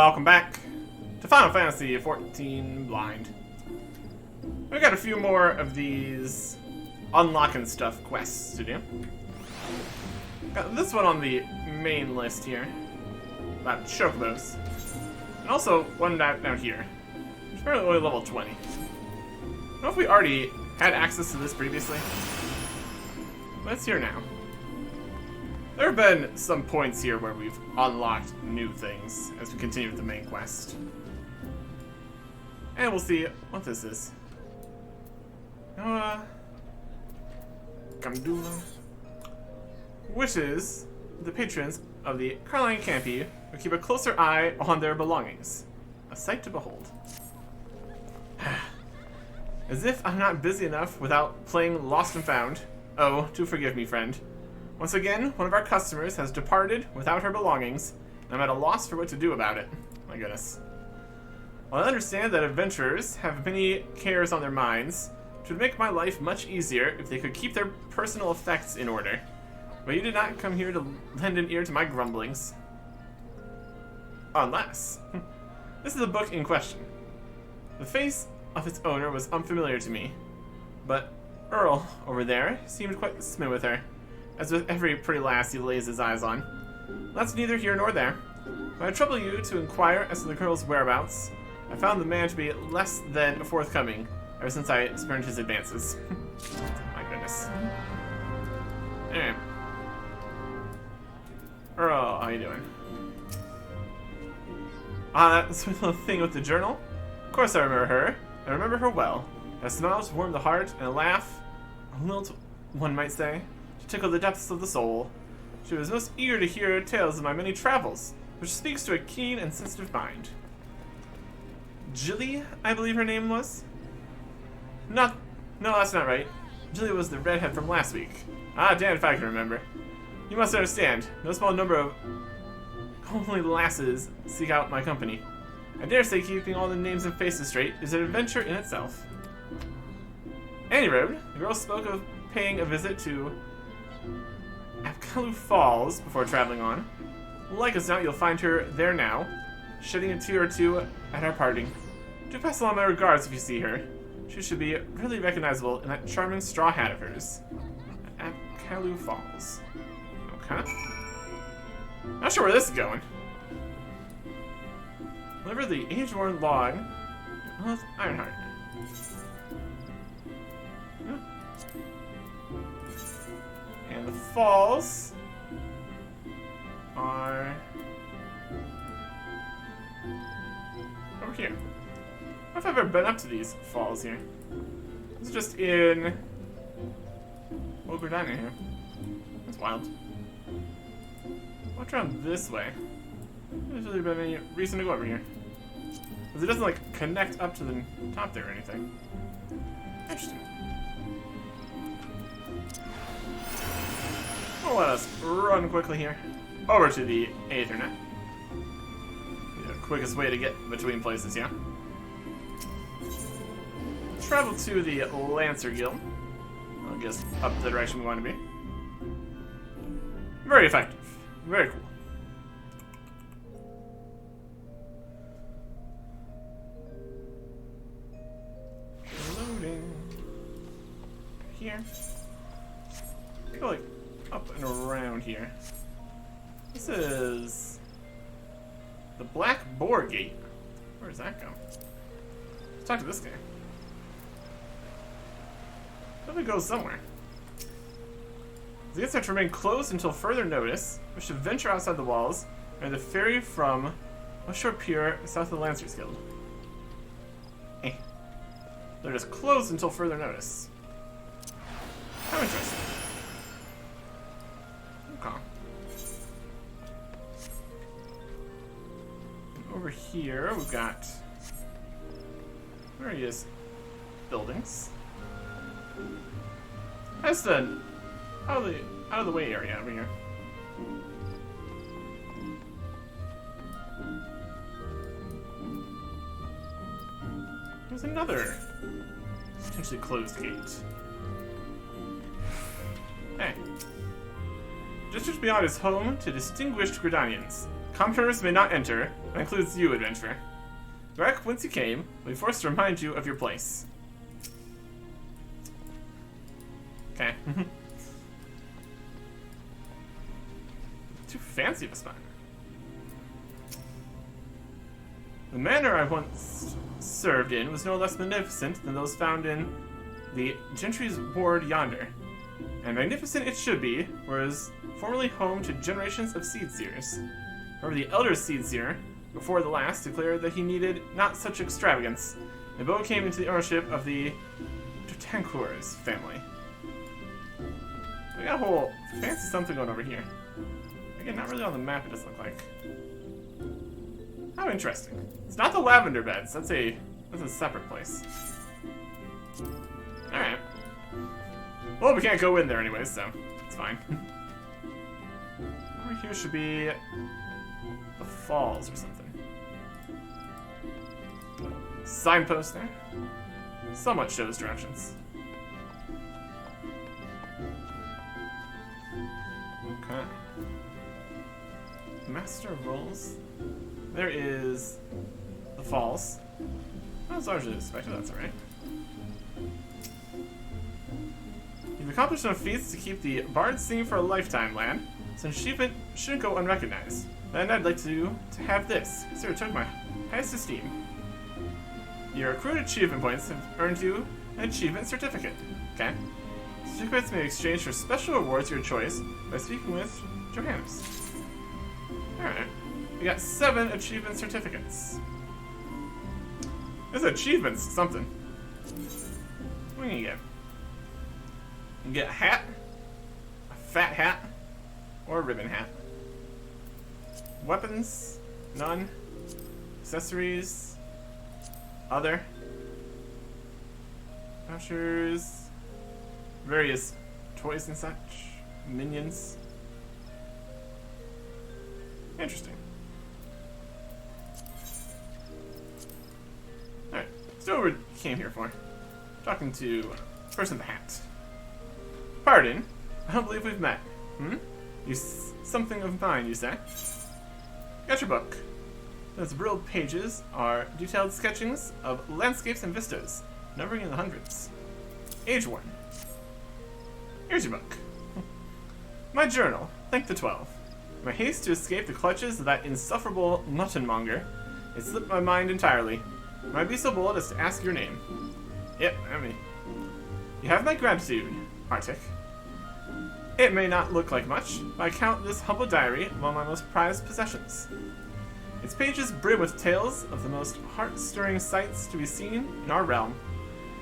Welcome back to Final Fantasy XIV Blind. We got a few more of these unlocking stuff quests to do. Got this one on the main list here, about Chocobos. And also one down here, which is apparently only level 20. I don't know if we already had access to this previously, but it's here now. There have been some points here where we've unlocked new things as we continue with the main quest. And we'll see what this is. Gamdula. Wishes the patrons of the Caroline Campi will keep a closer eye on their belongings. A sight to behold. As if I'm not busy enough without playing Lost and Found. Oh, do forgive me, friend. Once again, one of our customers has departed without her belongings, and I'm at a loss for what to do about it. My goodness. While I understand that adventurers have many cares on their minds, it would make my life much easier if they could keep their personal effects in order. But you did not come here to lend an ear to my grumblings. Unless. This is the book in question. The face of its owner was unfamiliar to me, but Earl, over there, seemed quite smitten with her. As with every pretty lass he lays his eyes on. That's neither here nor there. When I trouble you to inquire as to the girl's whereabouts, I found the man to be less than forthcoming ever since I spurned his advances. My goodness. Anyway. Earl, how you doing? Ah, that sweet little thing with the journal? Of course I remember her. I remember her well. A smile to warm the heart, and a laugh, a lilt, one might say, to tickle the depths of the soul. She was most eager to hear tales of my many travels, which speaks to a keen and sensitive mind. Jilly, I believe her name was? No, that's not right. Jilly was the redhead from last week. Ah, damn if I can remember. You must understand, no small number of homely lasses seek out my company. I dare say keeping all the names and faces straight is an adventure in itself. Any road, the girl spoke of paying a visit to Apkalu Falls before traveling on. Like as not, you'll find her there now, shedding a tear or two at our parting. Do pass along my regards if you see her. She should be really recognizable in that charming straw hat of hers. Apkalu Falls. Okay. Not sure where this is going. Deliver the age-worn log. Well, it's Ironheart. And the falls are over here. I don't know if I've ever been up to these falls here. This is just in Ogredina here. That's wild. Watch around this way. There's really been any reason to go over here. Because it doesn't like connect up to the top there or anything. Interesting. Well, let us run quickly here over to the Aethernet. The quickest way to get between places, yeah. Travel to the Lancer Guild. I guess up the direction we want to be. Very effective. Very cool. Loading. Here. Go like up and around here. This is the Black Boar Gate. Where does that go? Let's talk to this guy. It goes somewhere. The gates have to remain closed until further notice. We should venture outside the walls and the ferry from a short pier south of the Lancers Guild. Eh. They're just closed until further notice. How interesting. Okay. And over here we've got various buildings. That's the out of the way area over here. There's another potentially closed gate. Hey. Just beyond is home to distinguished Gridanians. Commoners may not enter. That includes you, adventurer. Back whence you came, we'll be forced to remind you of your place. Okay. Too fancy of a spot. The manor I once served in was no less magnificent than those found in the gentry's ward yonder. And magnificent it should be, whereas formerly home to generations of seed seers. However, the elder seed seer, before the last, declared that he needed not such extravagance, and Bo came into the ownership of the Totancours family. We got a whole fancy something going over here. Again, not really on the map, it doesn't look like. How interesting. It's not the lavender beds, that's a separate place. Alright. Well, we can't go in there anyway, so it's fine. Over here should be the falls or something. Signpost there. Somewhat shows directions. Okay. Master of Rolls. There is the falls. I was largely expected, that's alright. You've accomplished enough feats to keep the Bard singing for a lifetime, lad, so an achievement shouldn't go unrecognized. Then I'd like to have this. Consider it took my highest esteem. Your accrued achievement points have earned you an achievement certificate. Okay. Certificates may be exchanged for special rewards of your choice by speaking with Johannes. Alright. We got 7 achievement certificates. This achievement's something. What can you get? You can get a hat, a fat hat, or a ribbon hat. Weapons, none. Accessories, other. Vouchers, various toys and such, minions. Interesting. Alright, so what we came here for. Talking to the person in the hat. Pardon? I don't believe we've met. Something of mine, you say? Got your book. Those rilled pages are detailed sketchings of landscapes and vistas, numbering in the hundreds. Age 1. Here's your book. My journal, thank the 12. My haste to escape the clutches of that insufferable muttonmonger, it slipped my mind entirely. Might I be so bold as to ask your name? Yep, I mean. You have my gratitude, Arctic. It may not look like much, but I count this humble diary among my most prized possessions. Its pages brim with tales of the most heart-stirring sights to be seen in our realm,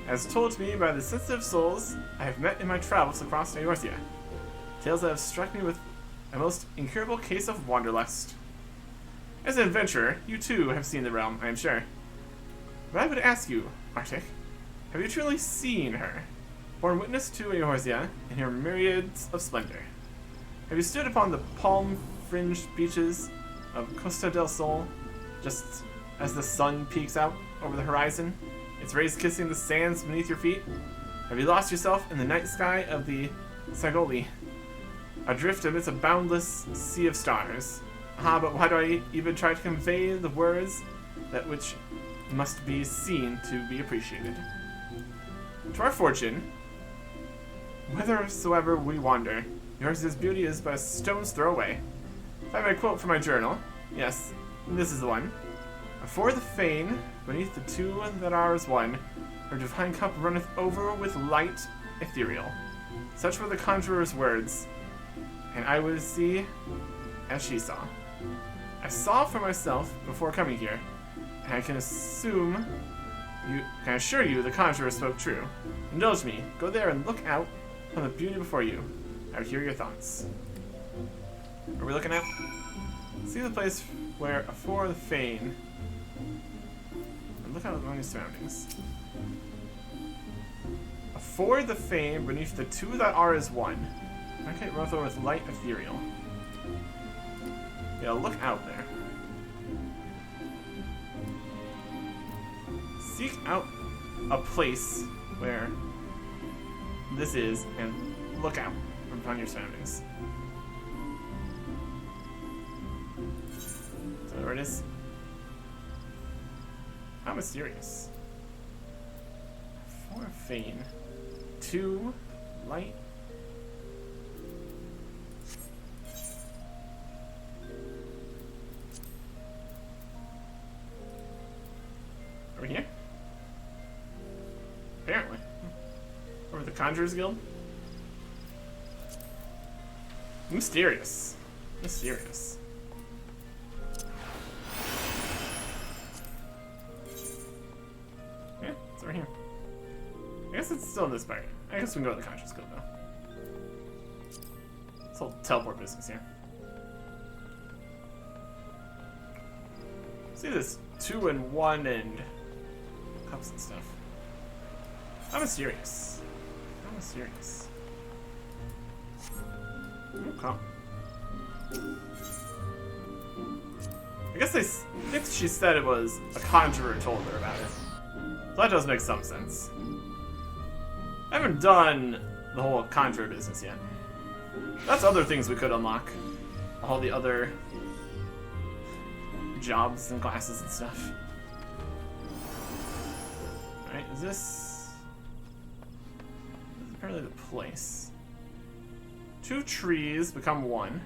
as told to me by the sensitive souls I have met in my travels across Eorthia. Tales that have struck me with a most incurable case of wanderlust. As an adventurer, you too have seen the realm, I am sure. But I would ask you, Arctic, have you truly seen her? Borne witness to Eorthia in her myriads of splendor. Have you stood upon the palm-fringed beaches of Costa del Sol, just as the sun peeks out over the horizon, its rays kissing the sands beneath your feet? Have you lost yourself in the night sky of the Sagoli, adrift amidst a boundless sea of stars? Ah, but why do I even try to convey the words that which must be seen to be appreciated? To our fortune, whithersoever we wander, yours' beauty is but a stone's throw away. If I may quote from my journal, yes, this is the one. Afore the fane, beneath the two that are as one, her divine cup runneth over with light ethereal. Such were the conjurer's words, and I would see as she saw. I saw for myself before coming here, and I can assure you the conjurer spoke true. Indulge me, go there and look out on the beauty before you. I would hear your thoughts. Are we looking at? See the place where afore the fane. And look out among your surroundings. Afore the fane, beneath the two that are as one. Okay, runs over with light ethereal. Yeah, look out there. Seek out a place where this is and look out upon your surroundings. where it is. How mysterious. 4 Fane. 2 light. Are we here? Apparently. Or the Conjurers Guild? Mysterious. Mysterious. Yeah, it's right here. I guess it's still in this part. I guess we can go to the Conjurers Guild though. This whole teleport business here. See this 2 and 1 and cups and stuff. How mysterious. How mysterious. Okay. I guess I think she said it was a conjurer told her about it. So that does make some sense. I haven't done the whole conjurer business yet. That's other things we could unlock. All the other jobs and classes and stuff. Alright, is this is apparently the place. 2 trees become 1.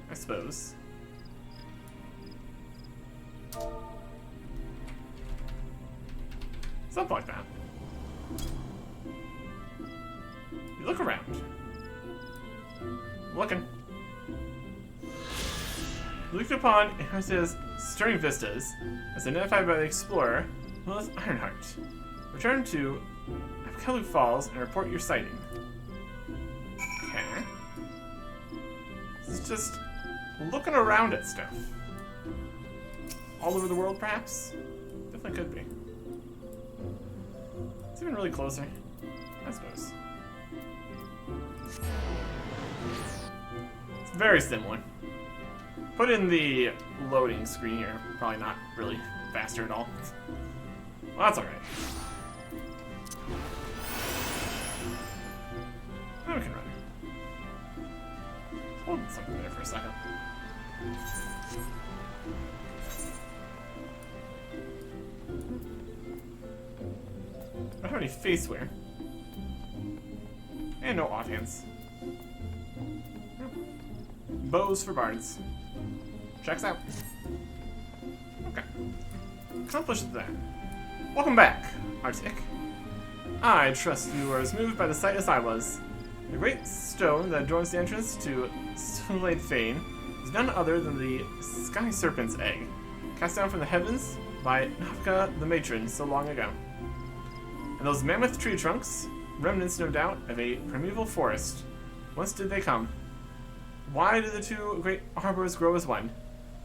I suppose. Something like that. You look around. Looking. Looked upon Enix's stirring vistas, as identified by the explorer, Lilith Ironheart. Return to Apkelu Falls and report your sighting. Okay. This is just looking around at stuff. All over the world, perhaps? Definitely could be. It's even really closer, I suppose. It's very similar. Put in the loading screen here. Probably not really faster at all. Well, that's alright. Now we can run. Hold something there for a second. I don't have any face wear. And no offhands. Bows for bards. Checks out. Okay. Accomplished that. Welcome back, Arctic. I trust you are as moved by the sight as I was. The great stone that adorns the entrance to Stonelade Fane is none other than the Sky Serpent's egg, cast down from the heavens by Nafka the Matron so long ago. And those mammoth tree trunks, remnants no doubt of a primeval forest. Whence did they come? Why do the 2 great arbors grow as one?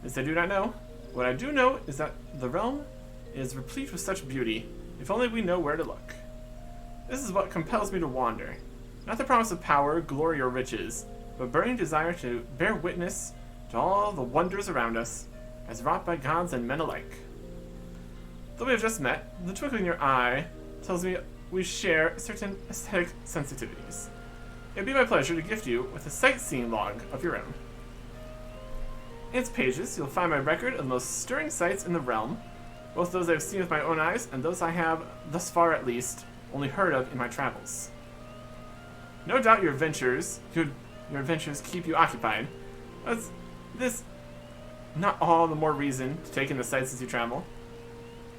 This I do not know. What I do know is that the realm is replete with such beauty, if only we know where to look. This is what compels me to wander. Not the promise of power, glory, or riches, but a burning desire to bear witness to all the wonders around us, as wrought by gods and men alike. Though we have just met, the twinkle in your eye tells me we share certain aesthetic sensitivities. It would be my pleasure to gift you with a sightseeing log of your own. In its pages, you'll find my record of the most stirring sights in the realm, both those I have seen with my own eyes and those I have, thus far at least, only heard of in my travels. No doubt your adventures keep you occupied. Is this not all the more reason to take in the sights as you travel?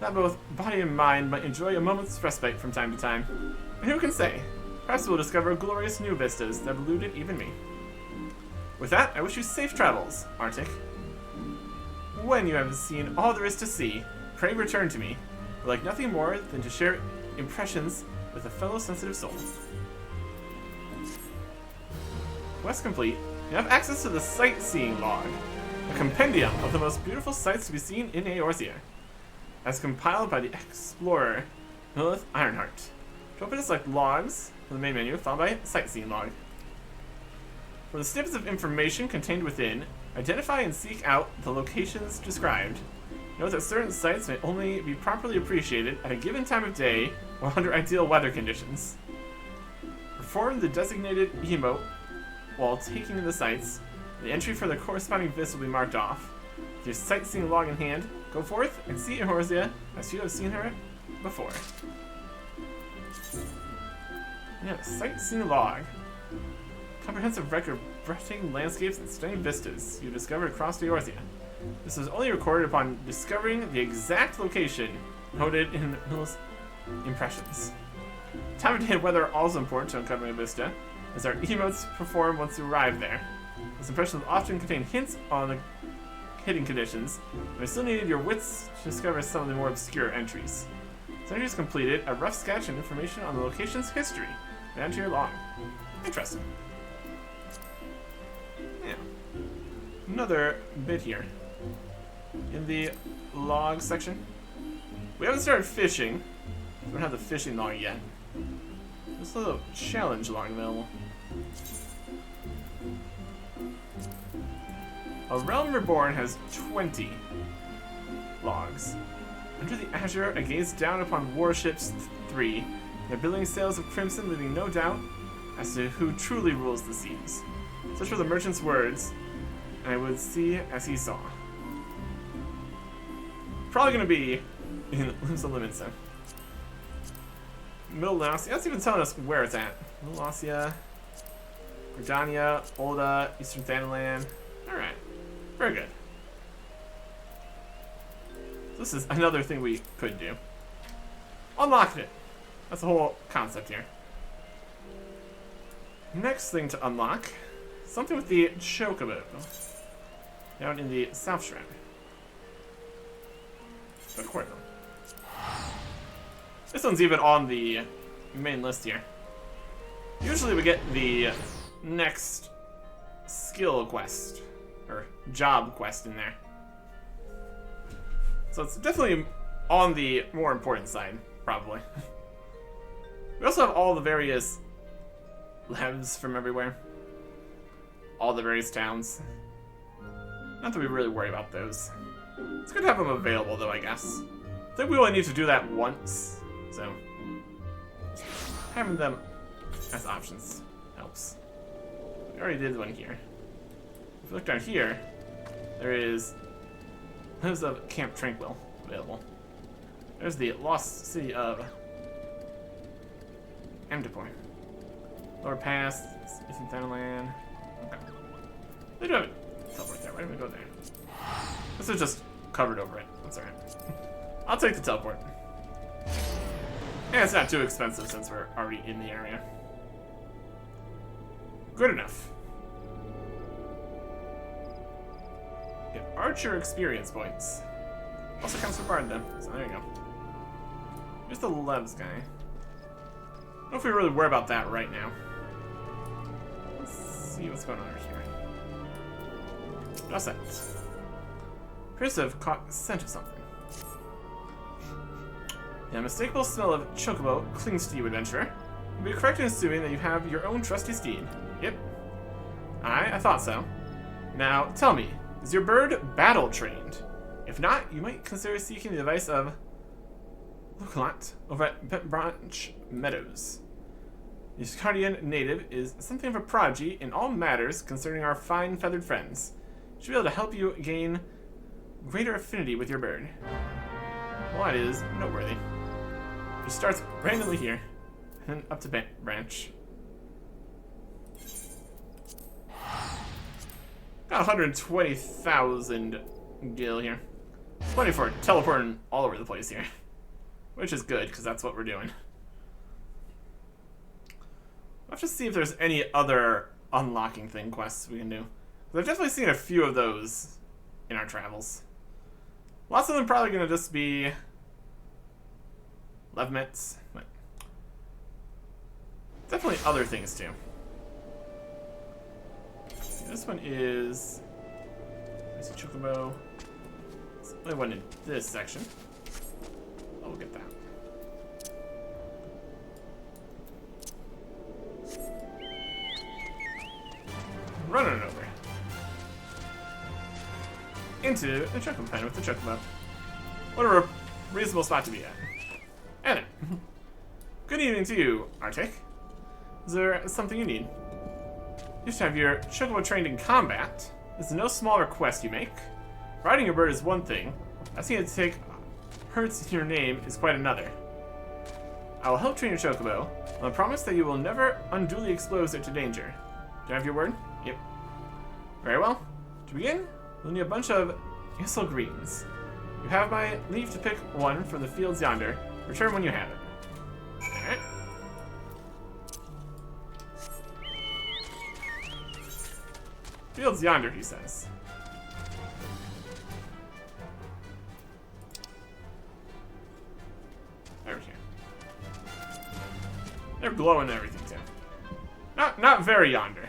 That both body and mind might enjoy a moment's respite from time to time. And who can say? Perhaps we'll discover glorious new vistas that have eluded even me. With that, I wish you safe travels, Arctic. When you have seen all there is to see, pray return to me. I'd like nothing more than to share impressions with a fellow sensitive soul. Quest complete. You have access to the sightseeing log, a compendium of the most beautiful sights to be seen in Eorzea, as compiled by the explorer Lilith Ironheart. To open it, select Logs from the main menu, followed by Sightseeing Log. For the snippets of information contained within, identify and seek out the locations described. Note that certain sites may only be properly appreciated at a given time of day or under ideal weather conditions. Perform the designated emote while taking in the sights. The entry for the corresponding vis will be marked off. With your sightseeing log in hand, go forth and see Eorzea as you have seen her before. Yeah, sightseeing log. Comprehensive record of breathtaking landscapes and stunning vistas you discovered across Eorzea. This was only recorded upon discovering the exact location noted in Mill's impressions. Time of day and weather are also important to uncovering a vista, as our emotes perform once you arrive there. These impressions often contain hints on the hidden conditions, but I still needed your wits to discover some of the more obscure entries. So entries completed, a rough sketch and information on the location's history. Add to your log. Interesting. Yeah. Another bit here. In the log section. We haven't started fishing. We don't have the fishing log yet. There's a little challenge log available. A Realm Reborn has 20 logs. Under the azure, I gaze down upon warships 3, their billowing sails of crimson, leaving no doubt as to who truly rules the seas. Such were the merchant's words, and I would see as he saw. Probably gonna be in Limsa Limitsa. Middle Laussia, that's even telling us where it's at. Middle Laussia, Gridania, Olda, Eastern Thanalan. Alright. Very good. This is another thing we could do. Unlocked it. That's the whole concept here. Next thing to unlock, something with the Chocobo. Down in the South Shroud. But quite wrong. This one's even on the main list here. Usually we get the next skill quest, or job quest in there. So it's definitely on the more important side, probably. We also have all the various levs from everywhere. All the various towns. Not that we really worry about those. It's good to have them available though, I guess. I think we only need to do that once, so having them as options helps. We already did one here. If you look down here, there is Lives of Camp Tranquil available. There's the Lost City of Amdapor. Lower Pass, Eastern Thanalan. Okay. They do have it teleport there. Why didn't we go there? This is just covered over it. That's alright. I'll take the teleport. And it's not too expensive since we're already in the area. Good enough. Get Archer experience points. Also counts for Bard though, so there you go. Here's the Levs guy. I don't know if we really worry about that right now. Let's see what's going on over here. Just that. Appears to have caught scent of something. The unmistakable smell of Chocobo clings to you, adventurer. You'd be correct in assuming that you have your own trusty steed. Yep. I thought so. Now, tell me, is your bird battle-trained? If not, you might consider seeking the advice of Lucalat over at Pet Branch Meadows. The Scardian native is something of a prodigy in all matters concerning our fine feathered friends. She should be able to help you gain greater affinity with your bird. Well, that is noteworthy. She starts randomly here, and then up to Branch. Got 120,000 gil here. Plenty for teleporting all over the place here. Which is good, because that's what we're doing. I'll have to see if there's any other unlocking thing quests we can do. I've definitely seen a few of those in our travels. Lots of them probably going to just be Levmets, but definitely other things too. This one is... There's a Chocobo. There's only one in this section. Oh, we'll get that. Running it over. Into the Chocobo pen with the Chocobo. What a reasonable spot to be at. And then, good evening to you, Arctic. Is there something you need? You should have your Chocobo trained in combat. This is no small request you make. Riding a bird is one thing. Asking it to take hurts in your name is quite another. I will help train your Chocobo, on the promise that you will never unduly expose it to danger. Do I have your word? Yep. Very well. To begin, we'll need a bunch of Issel greens. You have my leave to pick one from the fields yonder. Return when you have it. Alright. Fields yonder, he says. Over here. They're glowing and everything too. Not very yonder.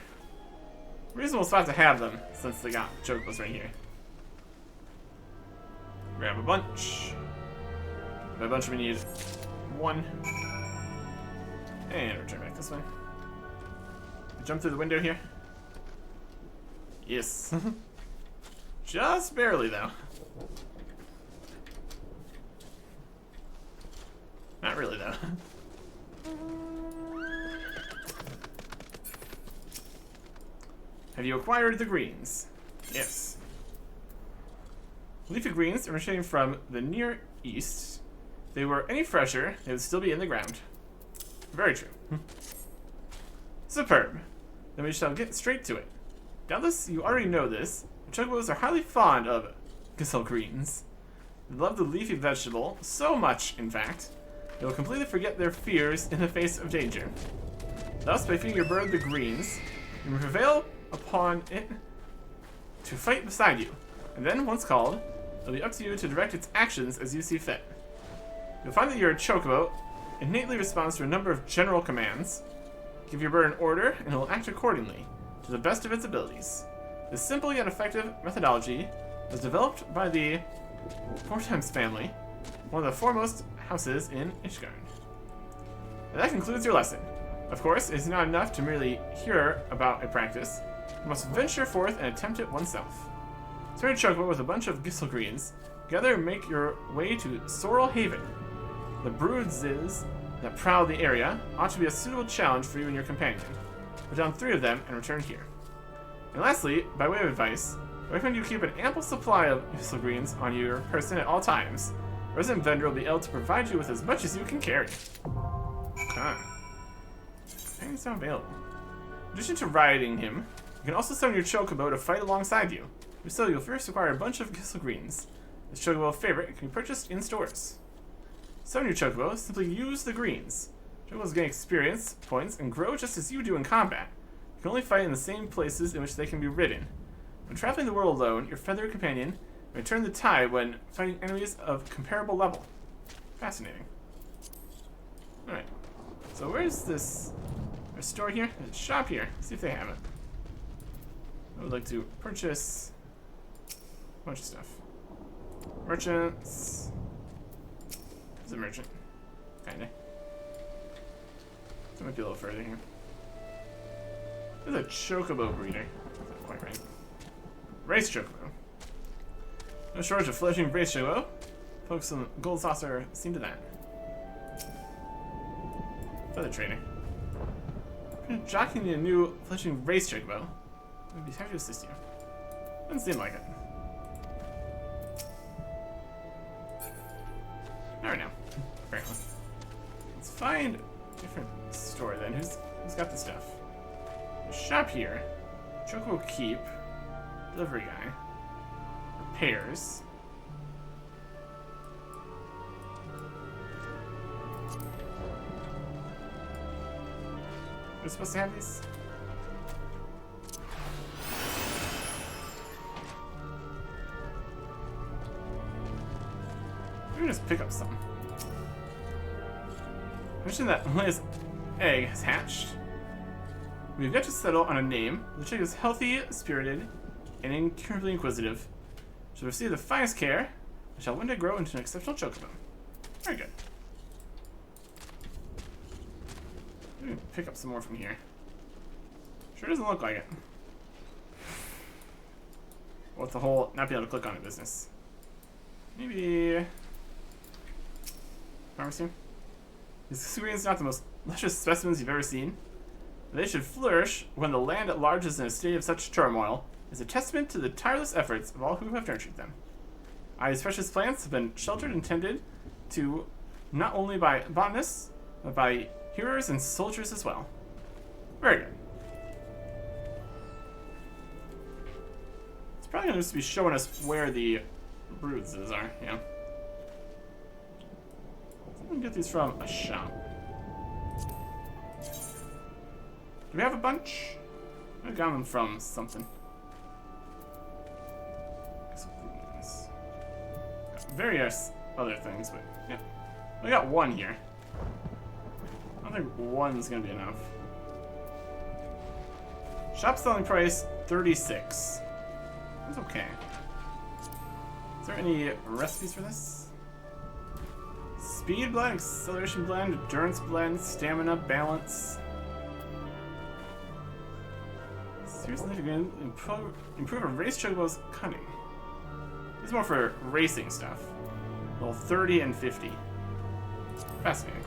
Reasonable spot to have them since they got Chocobos right here. Grab a bunch. By a bunch we need one. And return back this way. Jump through the window here. Yes. Just barely though. Not really though. Have you acquired the greens? Yes. Leafy greens originating from the Near East. If they were any fresher, they would still be in the ground. Very true. Superb. Then we shall get straight to it. Doubtless you already know this, but Chocobos are highly fond of Issel greens. They love the leafy vegetable, so much, in fact, they will completely forget their fears in the face of danger. Thus, by feeding your bird the greens, you may prevail upon it to fight beside you, and then, once called, it'll be up to you to direct its actions as you see fit. You'll find that your Chocobo innately responds to a number of general commands. Give your bird an order, and it will act accordingly, to the best of its abilities. This simple yet effective methodology was developed by the Fortimes family, one of the foremost houses in Ishgard. And that concludes your lesson. Of course, it is not enough to merely hear about a practice. You must venture forth and attempt it oneself. Turn Chocobo with a bunch of Issel greens. Together make your way to Sorrel Haven. The broodses that prowl the area ought to be a suitable challenge for you and your companion. Put down 3 of them and return here. And lastly, by way of advice, I recommend you keep an ample supply of Issel greens on your person at all times. A resident vendor will be able to provide you with as much as you can carry. Okay. Things are available. In addition to riding him, you can also summon your Chocobo to fight alongside you. To do so, you'll first acquire a bunch of Issel greens. This Chocobo favorite can be purchased in stores. Summon your Chocobo, simply use the greens. Chocobos gain experience, points, and grow just as you do in combat. You can only fight in the same places in which they can be ridden. When traveling the world alone, your feathered companion may turn the tide when fighting enemies of comparable level. Fascinating. Alright. So where's this? There's a store here? There's a shop here. Let's see if they have it. I would like to purchase a bunch of stuff. Merchants. There's a merchant. Kinda. That might be a little further here. There's a Chocobo breeder. That's not quite right. Race Chocobo. No shortage of fledgling race Chocobo. Folks in Gold Saucer seem to that. Feather trader. Jockeying a new fledgling race Chocobo. I'd be happy to assist you. Doesn't seem like it. Alright now. Very well. Let's find a different store then. Who's got the stuff? The shop here. Chocobo Keep. Delivery guy. Repairs. We're supposed to have these? Maybe just pick up some. Mention that Liz egg has hatched. We've got to settle on a name. The chick is healthy, spirited, and incurably inquisitive. She'll receive the finest care, and shall one day grow into an exceptional Chocobo. Very good. Maybe pick up some more from here. Sure doesn't look like it. What's the whole not be able to click on it business? Maybe pharmacy? These experience not the most luscious specimens you've ever seen. They should flourish when the land at large is in a state of such turmoil. is a testament to the tireless efforts of all who have nurtured them. These precious plants have been sheltered and tended to not only by botanists, but by heroes and soldiers as well. Very good. It's probably going to just be showing us where the bruises are, yeah. So we can get these from a shop. Do we have a bunch? I got them from something. Various other things, but yeah. We got one here. I don't think one's gonna be enough. Shop selling price 36. That's okay. Is there any recipes for this? Speed blend, acceleration blend, endurance blend, stamina, balance. Seriously, you're gonna improve a race chocobo's cunning. This is more for racing stuff. Level 30 and 50. Fascinating.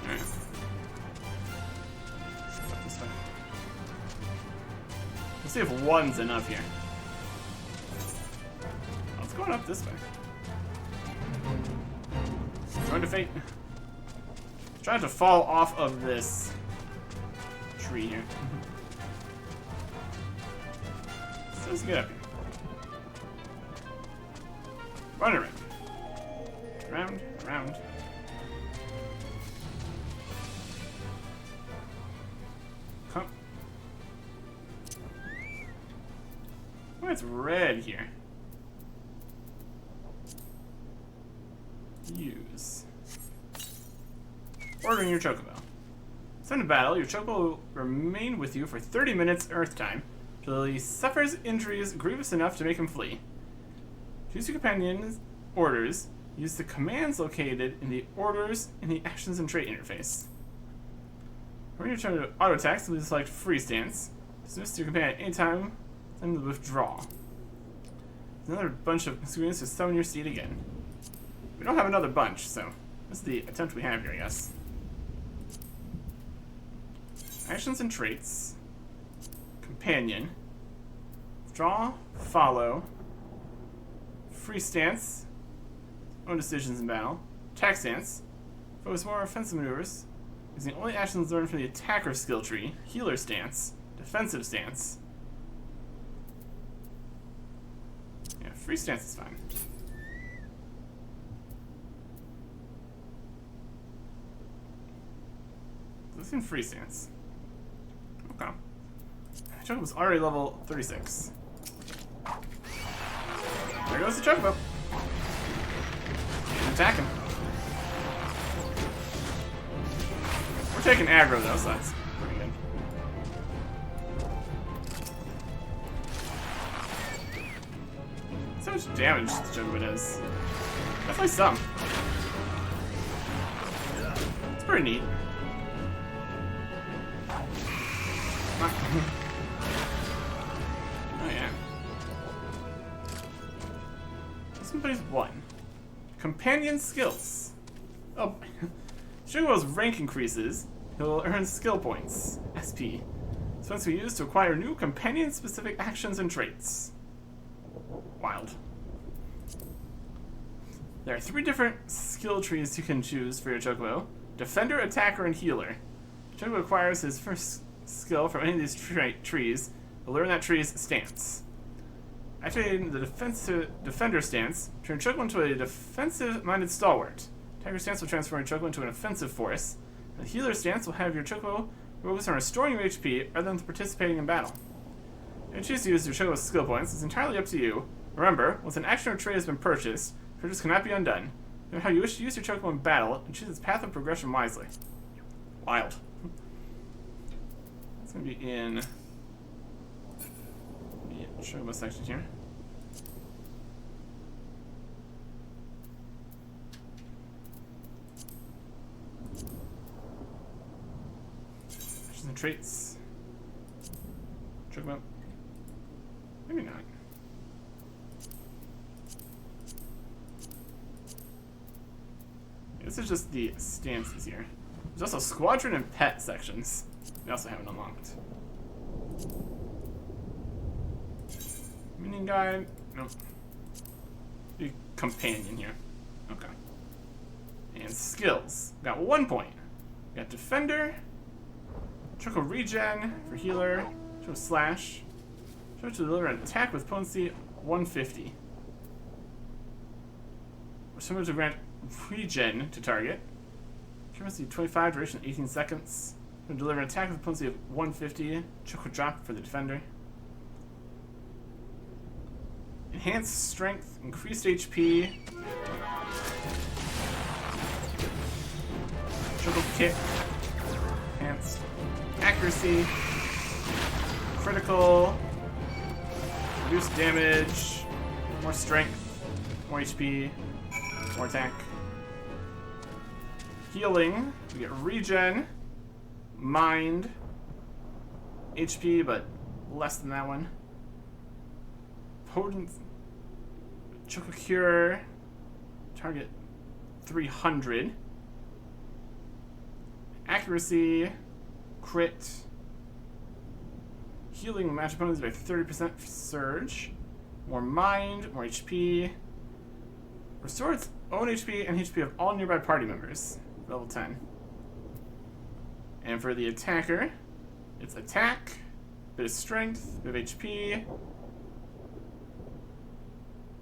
Alright. This way. Let's see if one's enough here. Oh, it's going up this way. Join to fate. Trying to fall off of this tree here. So let's get up here. Run around. Round, round. Come. Oh, it's red here. Use. Ordering your Chocobo. Send to battle, your Chocobo will remain with you for 30 minutes Earth time, till he suffers injuries grievous enough to make him flee. Choose your companion's orders. Use the commands located in the orders in the actions and trait interface. When you return to auto attack, simply select free stance. Dismiss your companion at any time, then withdraw. There's another bunch of experience to summon your steed again. We don't have another bunch, so this is the attempt we have here, I guess. Actions and traits. Companion. Withdraw. Follow. Free stance. Own decisions in battle. Attack stance. Focus more offensive maneuvers. Using only actions learned from the attacker skill tree. Healer stance. Defensive stance. Yeah, free stance is fine. Let's in free stance. Okay. Chocobo was already level 36. There goes the Chocobo. Attack him. We're taking aggro though, so that's pretty good. So much damage the Chocobo does. Definitely some. It's pretty neat. Oh yeah. Somebody's one. Companion skills. Oh, Chocobo's rank increases. He'll earn skill points, SP. This one's used to acquire new companion-specific actions and traits. Wild. There are 3 different skill trees you can choose for your Chocobo: Defender, Attacker, and Healer. Chocobo acquires his first skill from any of these trees. He'll learn that tree's stance. Activating the defender stance, turn Chocobo into a defensive-minded stalwart. Attacker stance will transform your Chocobo into an offensive force. The healer stance will have your Chocobo focus on restoring your HP rather than participating in battle. If you choose to use your Chocobo's skill points, it's entirely up to you. Remember, once an action or trait has been purchased, purchase cannot be undone. Know how you wish to use your Chocobo in battle and choose its path of progression wisely. Wild. It's going to be in the Chocobo section here. Actions and traits. Chocobo. Maybe not. This is just the stances here. There's also squadron and pet sections. We also haven't unlocked. Minion guide. Nope. The companion here. Okay. And skills. Got 1 point. We got defender. Choco regen for healer. Choco slash. Choco to deliver an attack with potency 150. Or similar to grant regen to target. Accuracy 25, duration 18 seconds. Deliver an attack with potency of 150. Choco drop for the defender. Enhanced strength, increased HP. Choco kick. Enhanced accuracy. Critical. Reduced damage. More strength. More HP. More attack. Healing. We get regen. Mind. HP, but less than that one. Potent. Choco cure. Target 300. Accuracy. Crit. Healing match opponents by 30% surge. More mind. More HP. Restore its own HP and HP of all nearby party members. Level 10. And for the attacker, it's attack, bit of strength, bit of HP,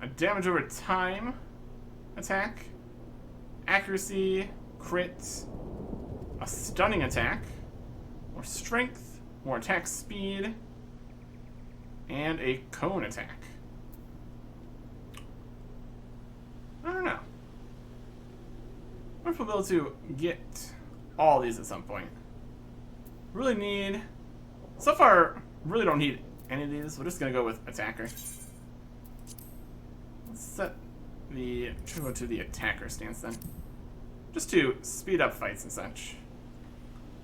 a damage over time attack, accuracy, crit, a stunning attack, more strength, more attack speed, and a cone attack. I don't know. I wonder if we'll be able to get all these at some point. Really need... So far, really don't need any of these. We're just going to go with attacker. Let's set the Chocobo to the attacker stance then. Just to speed up fights and such.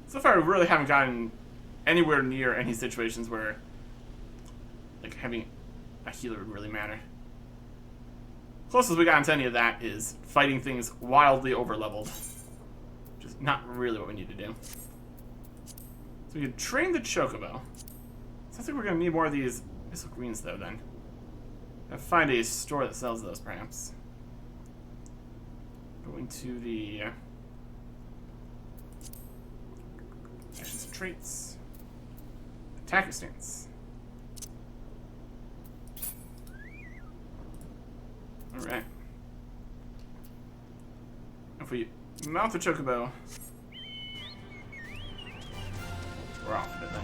So far, we really haven't gotten anywhere near any situations where like having a healer would really matter. Closest we got to any of that is fighting things wildly overleveled. Which is not really what we need to do. So we can train the Chocobo. Sounds like we're going to need more of these missile greens though then. Gotta find a store that sells those perhaps. Going to the actions and traits. Attacker stance. Alright. If we mount the Chocobo, we're off of it then.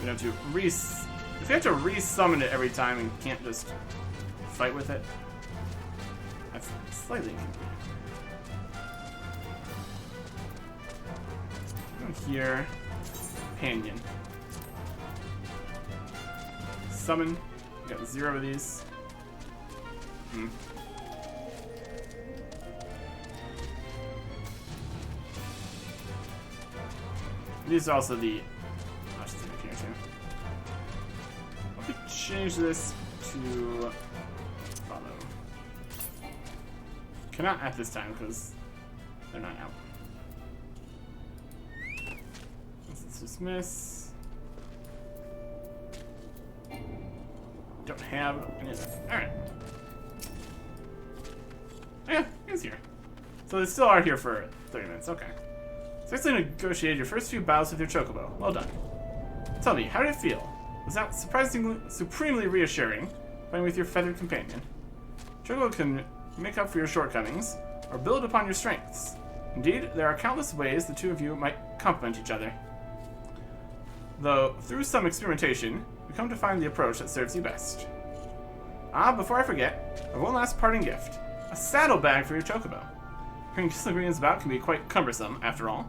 We have to if we have to re-summon it every time and can't just fight with it, that's slightly inconvenient. Down here, companion. Summon. We got 0 of these. These are also the... I should see here too. Let me change this to follow. Cannot at this time because they're not out. Let's dismiss. Don't have any of that. Alright. Yeah, he's here. So they still are here for 30 minutes, okay. Successfully negotiated your first few battles with your Chocobo. Well done. Tell me, how did it feel? Was that supremely reassuring, playing with your feathered companion? Chocobo can make up for your shortcomings, or build upon your strengths. Indeed, there are countless ways the two of you might complement each other. Though, through some experimentation, we come to find the approach that serves you best. Ah, before I forget, I have one last parting gift. A saddlebag for your Chocobo. Carrying disagreements about can be quite cumbersome, after all.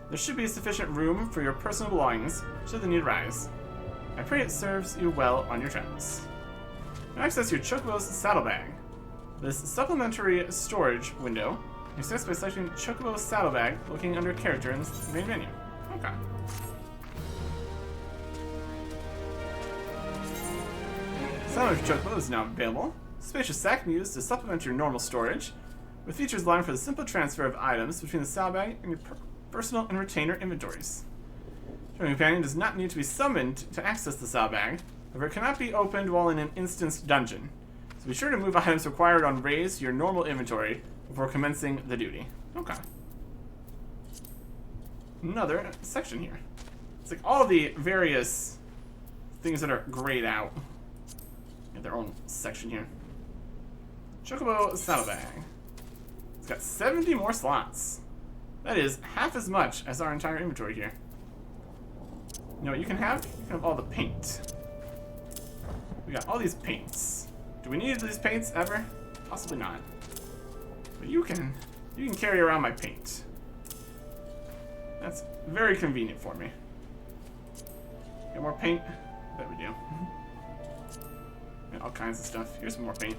There should be sufficient room for your personal belongings, should the need arise. I pray it serves you well on your travels. Now access your Chocobo's saddlebag. This supplementary storage window is accessed by selecting Chocobo's saddlebag, looking under character in the main menu. Okay. Saddlebag Chocobo is now available. Spacious sack can be used to supplement your normal storage. with features allowing for the simple transfer of items between the saddlebag and your personal and retainer inventories. Your companion does not need to be summoned to access the saddlebag, however it cannot be opened while in an instanced dungeon. So be sure to move items required on raise to your normal inventory before commencing the duty. Okay. Another section here. It's like all the various things that are grayed out. Get their own section here. Chocobo saddlebag. It's got 70 more slots. That is half as much as our entire inventory here. You know what you can have? You can have all the paint. We got all these paints. Do we need these paints ever? Possibly not. But you can carry around my paint. That's very convenient for me. Got more paint? I bet we do. Got all kinds of stuff. Here's some more paint.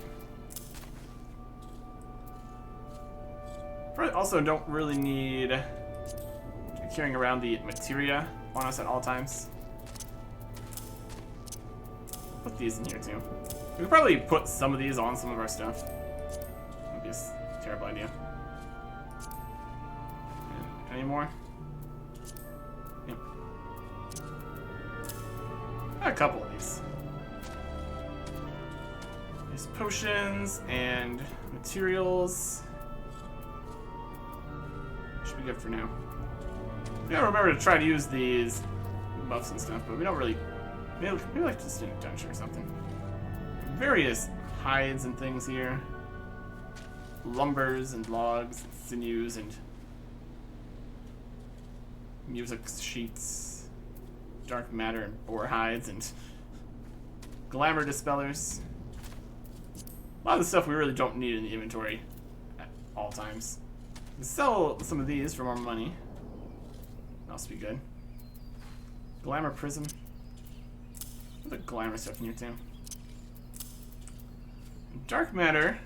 Probably also don't really need carrying around the materia on us at all times. Put these in here too. We could probably put some of these on some of our stuff. That'd be a terrible idea. And any more? Yep. A couple of these. There's potions and materials. Should be good for now. We gotta remember to try to use these buffs and stuff, but we don't really. Maybe like just in a dungeon or something. Various hides and things here. Lumbers and logs, and sinews and music sheets, dark matter and boar hides and glamour dispellers. A lot of the stuff we really don't need in the inventory at all times. We sell some of these for more money. That'll also be good. Glamour prism. The glamour stuff in here too. Dark matter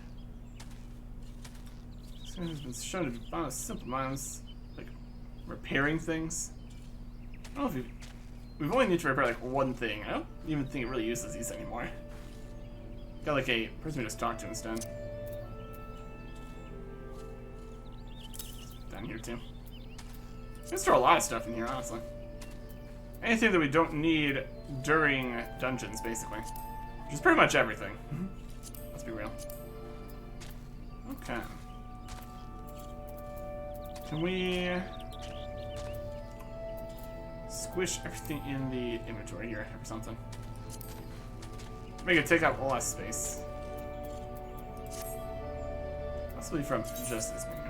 has been shown to be found as simple amounts, like repairing things. I don't know if we've only need to repair like one thing. I don't even think it really uses these anymore. Got like a person we just talked to instead. Down here too. Let's throw a lot of stuff in here, honestly. Anything that we don't need during dungeons, basically. Which is pretty much everything. Let's be real. Okay. Can we squish everything in the inventory here or something? Make it take up less space. Possibly from just this menu.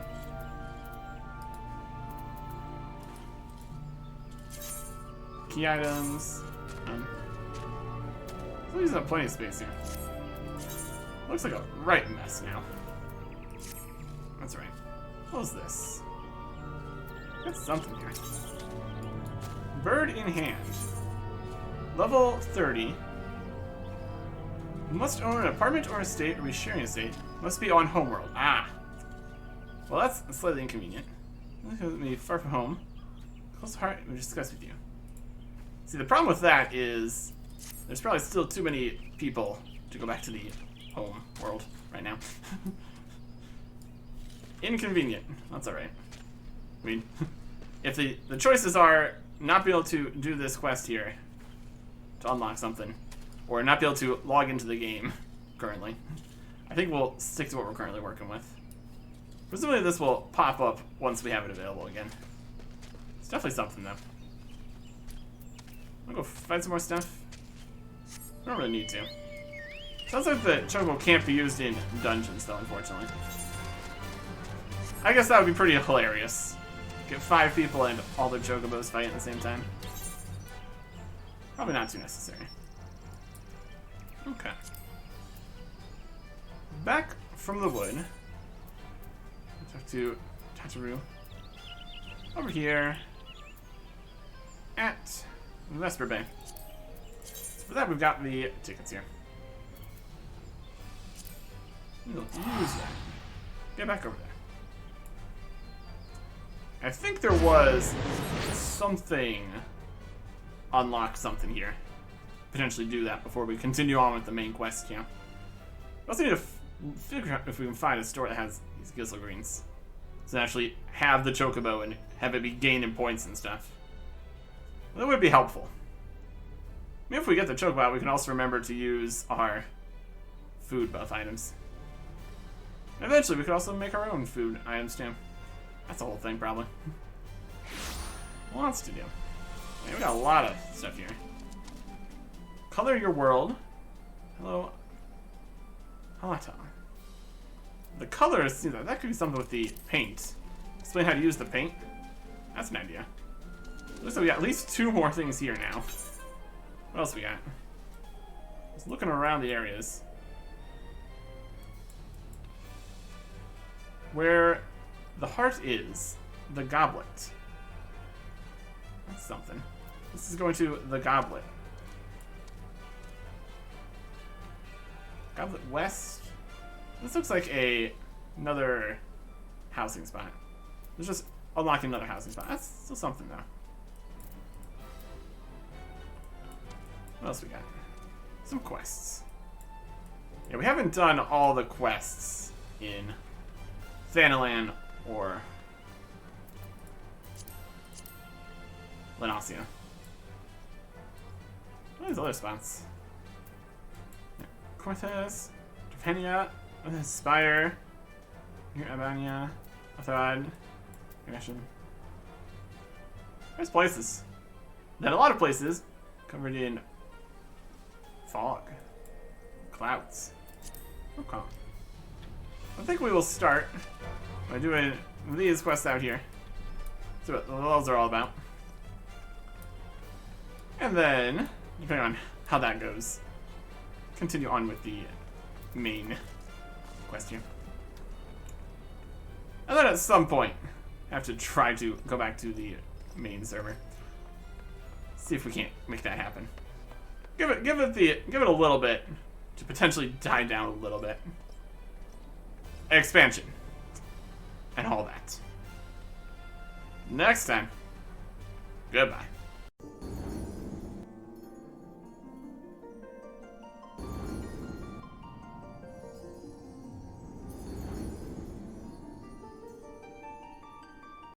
Key items. So using up plenty of space here. Looks like a right mess now. That's right. Close this. Got something here. Bird in hand. Level 30. Must own an apartment or estate or be sharing an estate. Must be on homeworld. Ah. Well, that's slightly inconvenient. Let me far from home. Close to heart, we discuss with you. See, the problem with that is there's probably still too many people to go back to the home world right now. Inconvenient. That's alright. I mean, if the choices are not be able to do this quest here to unlock something, or not be able to log into the game currently, I think we'll stick to what we're currently working with. Presumably this will pop up once we have it available again. It's definitely something though. I'll go find some more stuff. I don't really need to. Sounds like the Chocobo can't be used in dungeons though, unfortunately. I guess that would be pretty hilarious. Get 5 people and all their Chocobos fight at the same time. Probably not too necessary. Okay. Back from the wood. Talk to Tataru. Over here. At Vesper Bay. So for that, we've got the tickets here. We'll use that. Get back over there. I think there was something. Unlock something here. Potentially do that before we continue on with the main quest, yeah. We also need to We'll figure out if we can find a store that has these Gizzle Greens. So actually have the Chocobo and have it be gaining points and stuff. That would be helpful. Maybe if we get the Chocobo, we can also remember to use our food buff items. Eventually, we could also make our own food items too. That's the whole thing, probably. Lots to do. Man, we got a lot of stuff here. Color your world. Hello. Halata. The colors, that could be something with the paint. Explain how to use the paint. That's an idea. Looks like we got at least 2 more things here now. What else we got? Just looking around the areas. Where the heart is, the goblet. That's something. This is going to the goblet. Goblet West. This looks like another housing spot. Let's just unlock another housing spot. That's still something though. What else we got? Some quests. Yeah, we haven't done all the quests in Thanalan or Lenasia. What are these other spots? Cortez, Trevania, Spire, Abania, Atharad, Aggression. There's places. Then a lot of places covered in fog, clouds. Okay. I think we will start by doing these quests out here. See what those are all about. And then, depending on how that goes, continue on with the main quest here. And then at some point, I have to try to go back to the main server. See if we can't make that happen. Give it a little bit to potentially die down a little bit. Expansion. And all that. Next time. Goodbye.